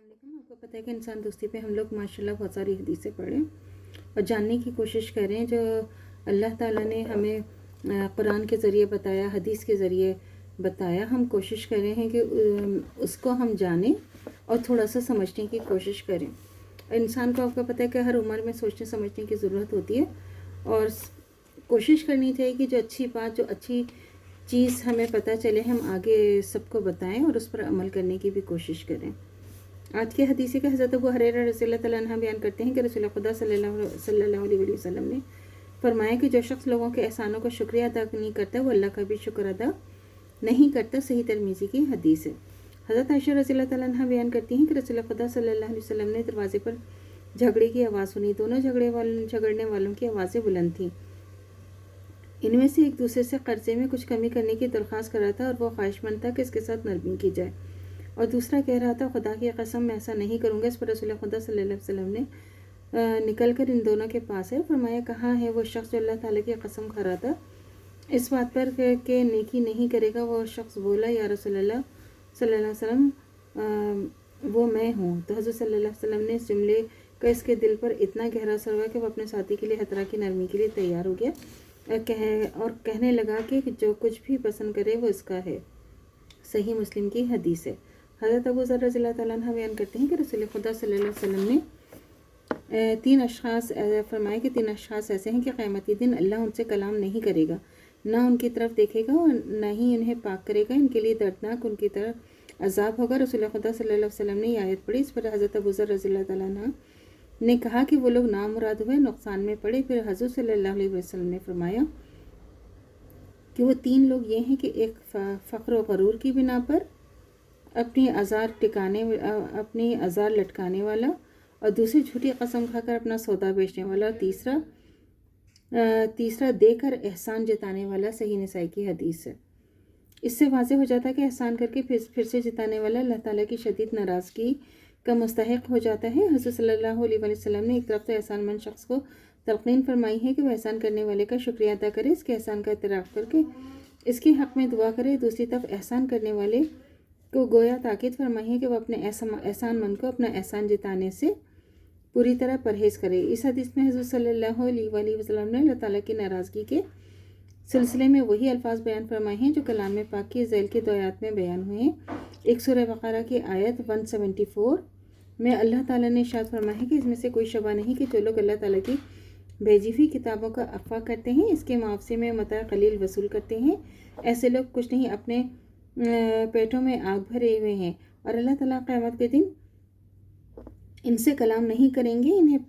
अस्सलाम वालेकुम। आपको पता है कि इंसान दोस्ती पे हम लोग माशाल्लाह बहुत सारी हदीसें पढ़ें और जानने की कोशिश करें जो अल्लाह ताला ने हमें कुरान के ज़रिए बताया, हदीस के ज़रिए बताया। हम कोशिश कर रहे हैं कि उसको हम जानें और थोड़ा सा समझने की कोशिश करें। इंसान को आपको पता है कि हर उम्र में सोचने समझने की ज़रूरत होती है और कोशिश करनी चाहिए कि जो अच्छी बात, जो अच्छी चीज़ हमें पता चले हम आगे सबको बताएं और उस पर अमल करने की भी कोशिश करें। आज के हदीस का हज़रत अबू हुरैरा रज़ियल्लाहु तआला अन्हु बयान करते हैं कि रसूल खुदा सल्लल्लाहु अलैहि वसल्लम ने फरमाया कि जो शख्स लोगों के एहसानों का शुक्रिया अदा नहीं करता वो अल्लाह का भी शुक्र अदा नहीं करता। सही तिरमिज़ी की हदीस है। हज़रत आयशा रज़ियल्लाहु तआला अन्हा बयान करती हैं कि रसूल खुदा सल्लल्लाहु अलैहि वसल्लम ने दरवाजे पर झगड़े की आवाज़ सुनी। दोनों झगड़ने वालों की आवाज़ें बुलंद थीं। इनमें से एक दूसरे से कर्जे में कुछ कमी करने की दरख्वास्त कर रहा था और वो ख्वाहिशमंद था कि इसके साथ नरमी की जाए, और दूसरा कह रहा था खुदा की कसम मैं ऐसा नहीं करूँगा। इस पर रसूल खुदा सल्लल्लाहु अलैहि वसल्लम ने निकल कर इन दोनों के पास है, फरमाया कहाँ है वो शख्स जो अल्लाह ताला की कसम खा रहा था इस बात पर कि नेकी नहीं करेगा। वो शख्स बोला या रसूलल्लाह सल्लल्लाहु अलैहि वसल्लम वो मैं हूँ। तो हज़रत सल्लल्लाहु अलैहि वसल्लम ने इस जुमले का इसके दिल पर इतना गहरा असर हुआ कि वो अपने साथी के लिए हतरा की नरमी के लिए तैयार हो गया और कहने लगा कि जो कुछ भी पसंद करे वो इसका है। सही मुस्लिम की हदीस है। हज़रत अबू ज़र रज़ियल्लाहु तआला अन्हु बयान करते हैं कि रसूल खुदा सल्लल्लाहु अलैहि वसल्लम ने तीन अशख़ास फरमाए कि तीन अशख़ास ऐसे हैं कि क़यामत के दिन अल्लाह उनसे कलाम नहीं करेगा, ना उनकी तरफ देखेगा और ना ही उन्हें पाक करेगा। इनके लिए दर्दनाक उनकी तरफ अजाब होगा। रसूल खुदा सल्लल्लाहु अलैहि वसल्लम ने यह आयत पढ़ी। इस पर हज़रत अबू ज़र रज़ियल्लाहु तआला अन्हु ने कहा कि वो लोग नामुराद हुए, नुकसान में पड़े। फिर हज़रत सल्लल्लाहु अलैहि वसल्लम ने फरमाया कि वो तीन लोग ये हैं कि एक फ़ख्र व गरूर की बिना पर अपनी आज़ार लटकाने वाला, और दूसरी झूठी कसम खाकर अपना सौदा बेचने वाला, और तीसरा देकर एहसान जताने वाला। सही निसाई की हदीस है। इससे वाज़ेह हो जाता है कि एहसान करके फिर से जताने वाला अल्लाह ताला की शदीद नाराज़गी का मुस्तहिक़ हो जाता है। हज़रत सल्लल्लाहु अलैहि वसल्लम ने एक तरफ तो एहसानमंद शख्स को तलक़ीन फरमाई है कि वह एहसान करने वाले का शुक्रिया अदा करे, इसके एहसान का इतराफ़ करके इसके हक़ में दुआ करे। दूसरी तरफ एहसान करने वाले को गोया ताकीद फरमाई है कि वह अपने एहसानमंद को अपना एहसान जताने से पूरी तरह परहेज़ करे। इस हदीस में हज़रत सल्लल्लाहु अलैहि वसल्लम ने अल्लाह ताला की नाराज़गी के सिलसिले में वही अल्फाज बयान फरमाए हैं जो कलाम पाक की ज़ैल के दो आयत में बयान हुए हैं। एक सूरह बक़रा की आयत 174 में अल्लाह ताला ने इरशाद फरमाया है कि इसमें से कोई शबा नहीं कि जो लोग अल्लाह ताला की भेजी हुई किताबों का अफ़वा करते हैं, इसके मुआवजे में मता कलील वसूल करते हैं, ऐसे लोग कुछ नहीं अपने पेटों में आग भरे हुए हैं, और अल्लाह ताला क़यामत के दिन इनसे कलाम नहीं करेंगे, इन्हें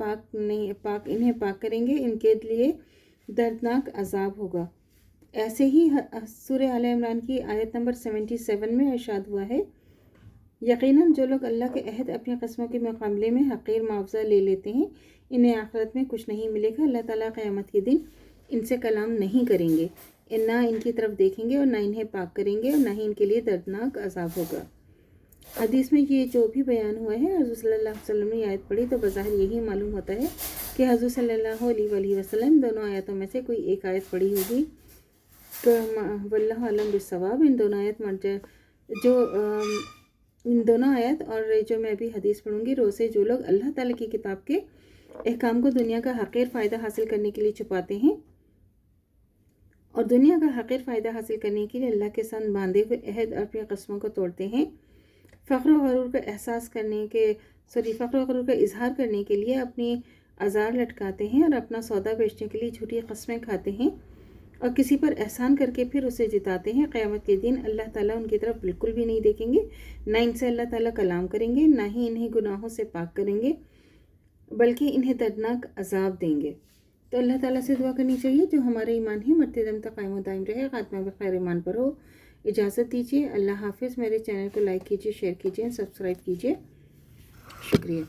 पाक करेंगे, इनके लिए दर्दनाक अजाब होगा। ऐसे ही सूरह आले इमरान की आयत नंबर 77 में इरशाद हुआ है, यकीनन जो लोग अल्लाह के अहद अपनी कस्मों के मुकाबले में हक़ीर मुआवजा ले लेते हैं, इन्हें आखिरत में कुछ नहीं मिलेगा। अल्लाह ताला क़यामत के दिन इनसे कलाम नहीं करेंगे, ना इनकी तरफ देखेंगे और ना इन्हें पाक करेंगे, और ना ही इनके लिए दर्दनाक अजाब होगा। हदीस में ये जो भी बयान हुआ है, हज़रत सल्लल्लाहु अलैहि वसल्लम ने आयत पढ़ी तो बज़ाहिर यही मालूम होता है कि हज़रत सल्लल्लाहु अलैहि वसल्लम दोनों आयतों में से कोई एक आयत पढ़ी होगी। तो वल्लाहु आलम बिस्सवाब। इन दोनों आयत और जो मैं अभी हदीस पढ़ूंगी, रोज़ से जो लोग अल्लाह ताला की किताब के अहकाम को दुनिया का हक़ीर फ़ायदा हासिल करने के लिए छुपाते हैं और दुनिया का हक़ीर फ़ायदा हासिल करने के लिए अल्लाह के साथ बांधे हुए अहद और अपनी कस्मों को तोड़ते हैं, फ़ख्र व गरूर का इजहार करने के लिए अपनी आज़ार लटकाते हैं और अपना सौदा बेचने के लिए झूठी कस्में खाते हैं और किसी पर एहसान करके फिर उसे जिताते हैं, क़यामत के दिन अल्लाह ताला उनकी तरफ बिल्कुल भी नहीं देखेंगे, ना इनसे अल्लाह ताला कलाम करेंगे, ना ही इन्हें गुनाहों से पाक करेंगे, बल्कि इन्हें दर्दनाक अजाब देंगे। तो अल्लाह ताला से दुआ करनी चाहिए जो हमारा ईमान है मरते दम तक कायम दायम रहे, ख़ात्मा बख़ैर ईमान पर हो। इजाज़त दीजिए। अल्लाह हाफ़िज़। मेरे चैनल को लाइक कीजिए, शेयर कीजिए, सब्सक्राइब कीजिए। शुक्रिया।